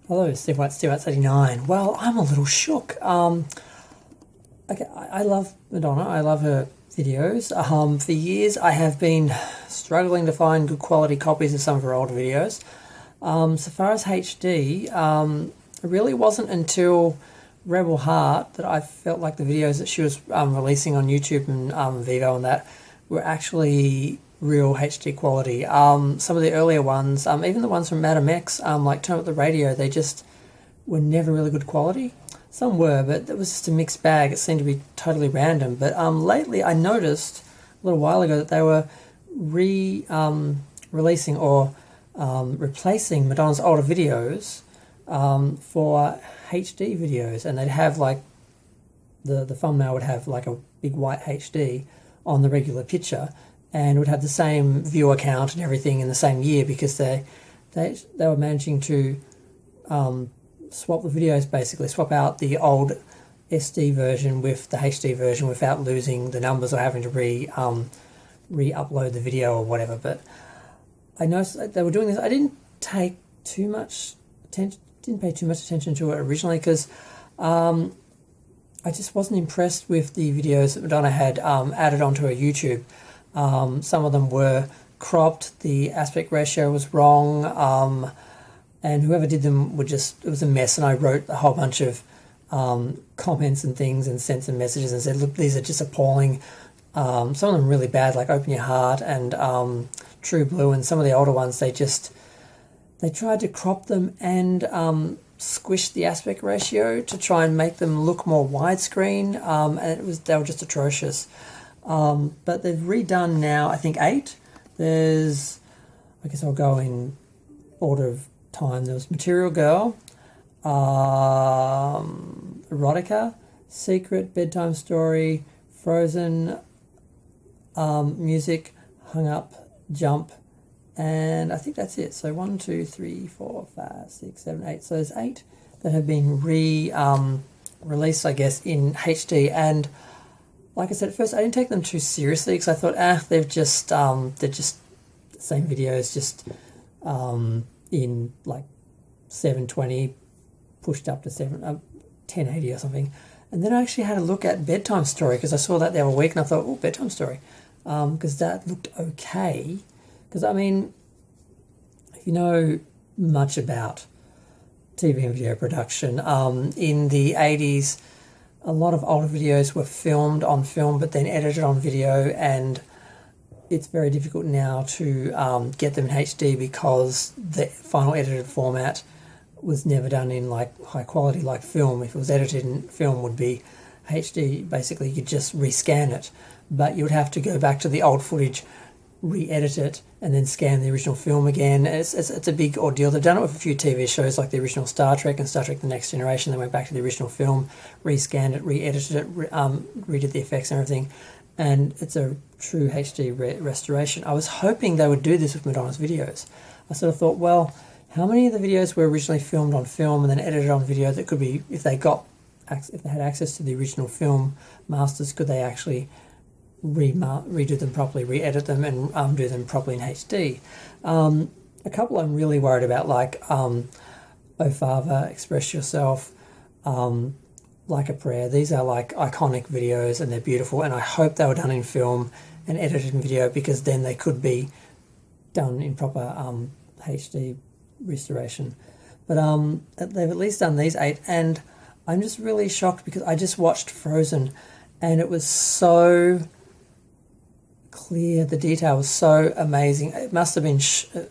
Hello, Steve White, Steve White 89. Well, I'm a little shook. Okay, I love Madonna. I love her videos. For years, I have been struggling to find good quality copies of some of her older videos. So far as HD, it really wasn't until Rebel Heart that I felt like the videos that she was releasing on YouTube and Vivo and that were actually real HD quality. Some of the earlier ones, even the ones from Madame X, like Turn Up the Radio, they just were never really good quality. Some were, but it was just a mixed bag. It seemed to be totally random. But lately I noticed a little while ago that they were releasing or replacing Madonna's older videos for HD videos, and they'd have like the thumbnail would have like a big white HD on the regular picture, and would have the same viewer count and everything in the same year because they were managing to swap the videos, basically swap out the old SD version with the HD version without losing the numbers or having to re-upload the video or whatever. But I noticed that they were doing this. I didn't take too much attention, didn't pay too much attention to it originally because I just wasn't impressed with the videos that Madonna had added onto her YouTube. Some of them were cropped, the aspect ratio was wrong, and whoever did them it was a mess, and I wrote a whole bunch of comments and things and sent some messages and said, look, these are just appalling. Some of them really bad, like Open Your Heart and True Blue, and some of the older ones, they tried to crop them and squish the aspect ratio to try and make them look more widescreen, and they were just atrocious. But they've redone now, I think 8. I guess I'll go in order of time. There was Material Girl, Erotica, Secret, Bedtime Story, Frozen, Music, Hung Up, Jump, and I think that's it. So 1, 2, 3, 4, 5, 6, 7, 8. So there's 8 that have been released, I guess, in HD. And like I said, at first I didn't take them too seriously because I thought, they're just the same videos, just in like 720 pushed up to 1080 or something. And then I actually had a look at Bedtime Story because I saw that the other week and I thought, oh, Bedtime Story, because that looked okay. Because I mean, if you know much about TV and video production, in the 80s, a lot of older videos were filmed on film but then edited on video, and it's very difficult now to get them in HD because the final edited format was never done in like high quality like film. If it was edited in film, would be HD. Basically, you just rescan it, but you would have to go back to the old footage, re-edit it, and then scan the original film again. It's a big ordeal. They've done it with a few TV shows like the original Star Trek and Star Trek The Next Generation. They went back to the original film, rescanned it, re-edited it, redid the effects and everything, and it's a true HD restoration. I was hoping they would do this with Madonna's videos. I sort of thought, well, how many of the videos were originally filmed on film and then edited on video that could be, if they had access to the original film masters, could they actually redo them properly, re-edit them, and do them properly in HD. A couple I'm really worried about, like Oh Father, Express Yourself, Like a Prayer. These are like iconic videos and they're beautiful, and I hope they were done in film and edited in video because then they could be done in proper HD restoration. But they've at least done these 8, and I'm just really shocked because I just watched Frozen and it was so clear, the detail was so amazing. It must have been,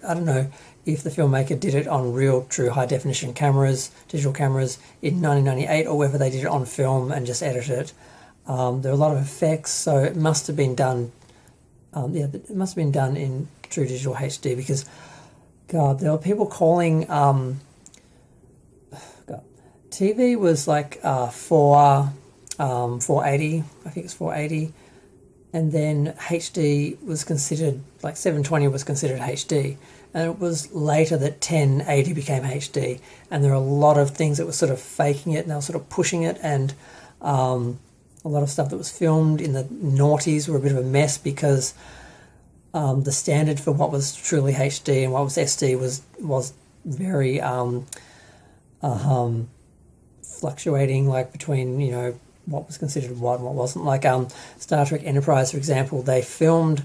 I don't know if the filmmaker did it on real, true high-definition cameras, digital cameras in 1998, or whether they did it on film and just edited it. There were a lot of effects, so it must have been done, it must have been done in true digital HD because, God, there were people calling, God, TV was like 480, I think it's 480, and then HD was considered, like 720 was considered HD, and it was later that 1080 became HD, and there are a lot of things that were sort of faking it and they were sort of pushing it, and a lot of stuff that was filmed in the noughties were a bit of a mess because the standard for what was truly HD and what was SD was very fluctuating, like between, you know, what was considered what and what wasn't. Like Star Trek Enterprise, for example, they filmed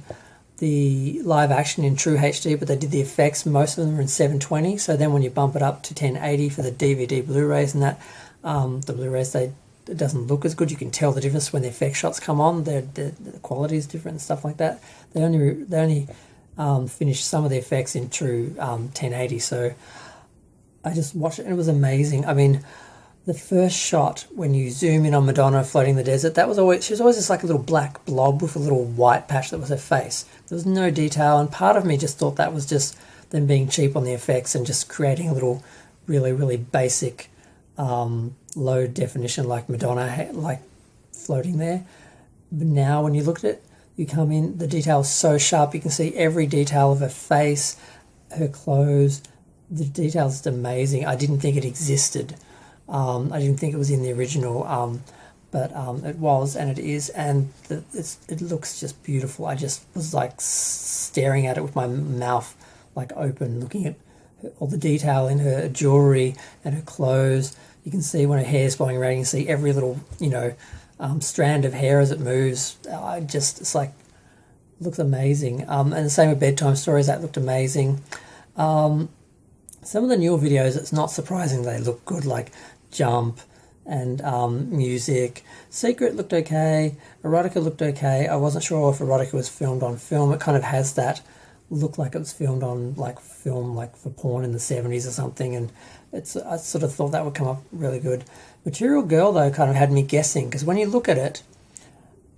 the live action in true HD, but they did the effects, most of them are in 720. So then when you bump it up to 1080 for the DVD Blu-rays and that, the Blu-rays, it doesn't look as good. You can tell the difference when the effect shots come on. The quality is different and stuff like that. They only finished some of the effects in true 1080. So I just watched it and it was amazing. I mean, the first shot when you zoom in on Madonna floating in the desert, she was always just like a little black blob with a little white patch that was her face. There was no detail, and part of me just thought that was just them being cheap on the effects and just creating a little really, really basic low definition like Madonna like floating there. But now when you look at it, you come in, the detail is so sharp, you can see every detail of her face, her clothes. The detail is just amazing. I didn't think it existed. I didn't think it was in the original, but it was, and it is, and it looks just beautiful. I just was like staring at it with my mouth like open, looking at all the detail in her jewelry and her clothes. You can see when her hair's blowing around, you can see every little, you know, strand of hair as it moves. It's like, looks amazing. And the same with Bedtime Stories, that looked amazing. Some of the newer videos, it's not surprising they look good, like Jump and Music. Secret looked okay. Erotica looked okay. I wasn't sure if Erotica was filmed on film. It kind of has that look like it was filmed on like film, like for porn in the 70s or something, and I sort of thought that would come up really good. Material Girl, though, kind of had me guessing, because when you look at it,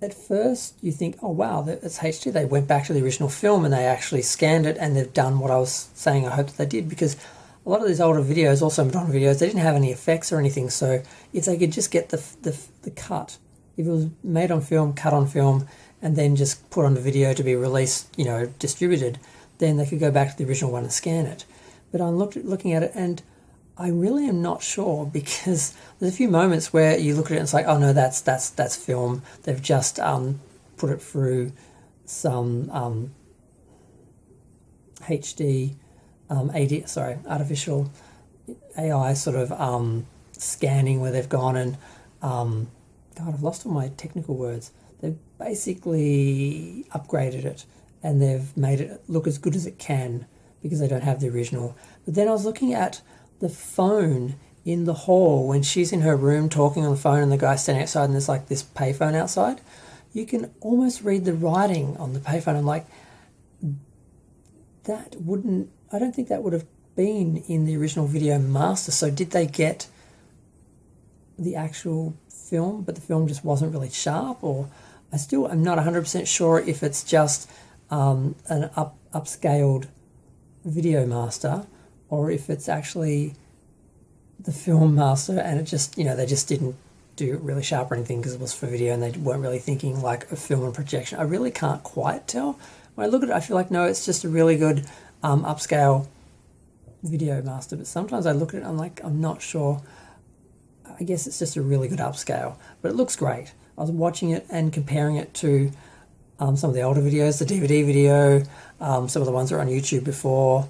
at first you think, oh wow, it's HD. They went back to the original film and they actually scanned it, and they've done what I was saying I hoped they did, because a lot of these older videos, also Madonna videos, they didn't have any effects or anything. So if they could just get the cut, if it was made on film, cut on film, and then just put on the video to be released, you know, distributed, then they could go back to the original one and scan it. But I'm looking at it, and I really am not sure, because there's a few moments where you look at it and it's like, oh no, that's film. They've just put it through some HD artificial AI sort of scanning, where they've gone and God, I've lost all my technical words. They've basically upgraded it and they've made it look as good as it can, because they don't have the original. But then I was looking at the phone in the hall when she's in her room talking on the phone and the guy's standing outside and there's like this payphone outside. You can almost read the writing on the payphone. I'm like, I don't think that would have been in the original Video Master. So did they get the actual film, but the film just wasn't really sharp? Or I still am not 100% sure if it's just an upscaled Video Master, or if it's actually the Film Master and it just, you know, they just didn't do it really sharp or anything because it was for video and they weren't really thinking like a film and projection. I really can't quite tell. When I look at it, I feel like, no, it's just a really good upscale Video Master. But sometimes I look at it, I'm like, I'm not sure. I guess it's just a really good upscale, but it looks great. I was watching it and comparing it to some of the older videos, the DVD video, some of the ones that are on YouTube before,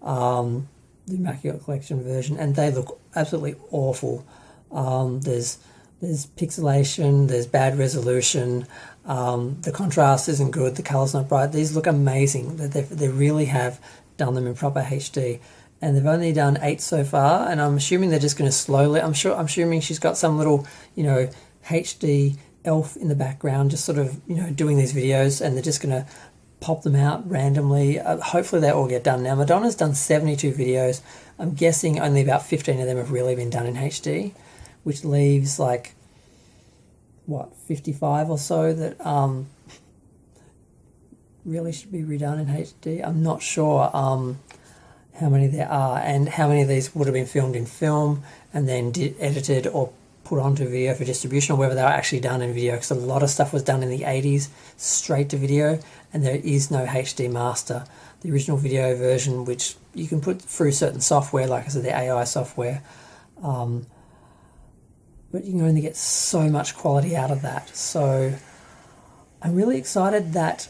the Immaculate Collection version, and they look absolutely awful. There's pixelation, there's bad resolution, the contrast isn't good, the colour's not bright. These look amazing. They really have done them in proper HD, and they've only done 8 so far, and I'm assuming they're just going to slowly, I'm assuming she's got some little, you know, HD elf in the background just sort of, you know, doing these videos, and they're just going to pop them out randomly. Hopefully they all get done. Now Madonna's done 72 videos. I'm guessing only about 15 of them have really been done in HD, which leaves like, what, 55 or so that really should be redone in HD. I'm not sure how many there are, and how many of these would have been filmed in film and then edited or put onto video for distribution, or whether they were actually done in video, because a lot of stuff was done in the 80s straight to video, and there is no HD master. The original video version, which you can put through certain software, like I said, the AI software, but you can only get so much quality out of that. So I'm really excited that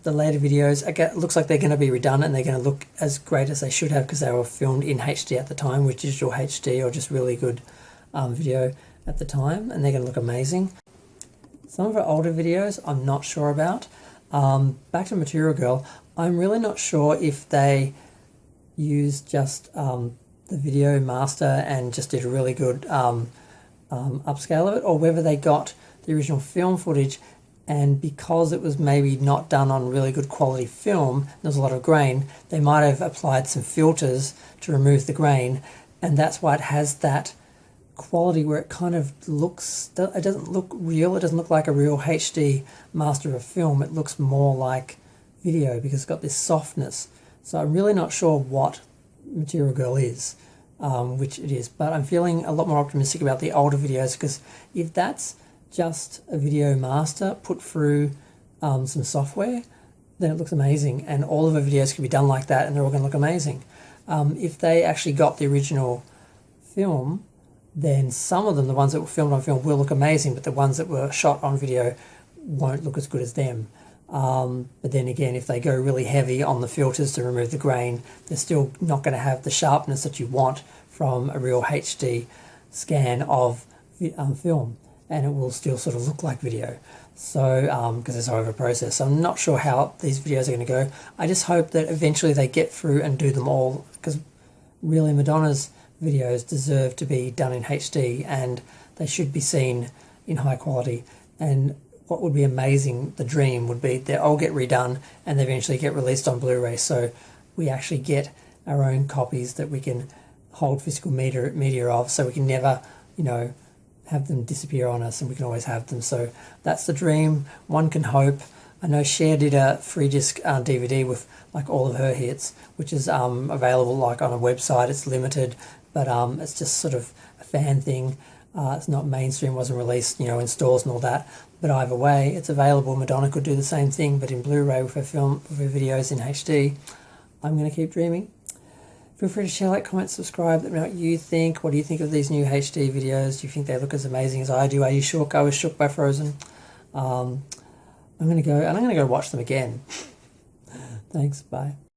the later videos, it looks like they're going to be redone and they're going to look as great as they should have because they were filmed in HD at the time with digital HD or just really good video at the time, and they're going to look amazing. Some of her older videos I'm not sure about. Back to Material Girl, I'm really not sure if they used just the video master and just did a really good upscale of it, or whether they got the original film footage, and because it was maybe not done on really good quality film, there's a lot of grain, they might have applied some filters to remove the grain, and that's why it has that quality where it kind of looks, it doesn't look real, it doesn't look like a real HD master of a film, it looks more like video because it's got this softness. So I'm really not sure what Material Girl is, which it is, but I'm feeling a lot more optimistic about the older videos, because if that's just a video master put through some software, then it looks amazing, and all of the videos can be done like that and they're all going to look amazing. If they actually got the original film, then some of them, the ones that were filmed on film, will look amazing, but the ones that were shot on video won't look as good as them. But then again, if they go really heavy on the filters to remove the grain, they're still not going to have the sharpness that you want from a real HD scan of film, and it will still sort of look like video. So, because it's over processed. So I'm not sure how these videos are going to go. I just hope that eventually they get through and do them all, because really Madonna's videos deserve to be done in HD, and they should be seen in high quality. And what would be amazing, the dream would be they all get redone and they eventually get released on Blu-ray, so we actually get our own copies that we can hold physical media of, so we can never, you know, have them disappear on us, and we can always have them. So that's the dream. One can hope. I know Cher did a free disc DVD with like all of her hits, which is available like on a website. It's limited, but it's just sort of a fan thing. It's not mainstream, wasn't released, you know, in stores and all that. But either way, it's available. Madonna could do the same thing, but in Blu-ray with her film, with her videos in HD. I'm going to keep dreaming. Feel free to share, like, comment, subscribe. Let me know what you think. What do you think of these new HD videos? Do you think they look as amazing as I do? Are you shook? I was shook by Frozen. I'm going to go, and I'm going to go watch them again. Thanks, bye.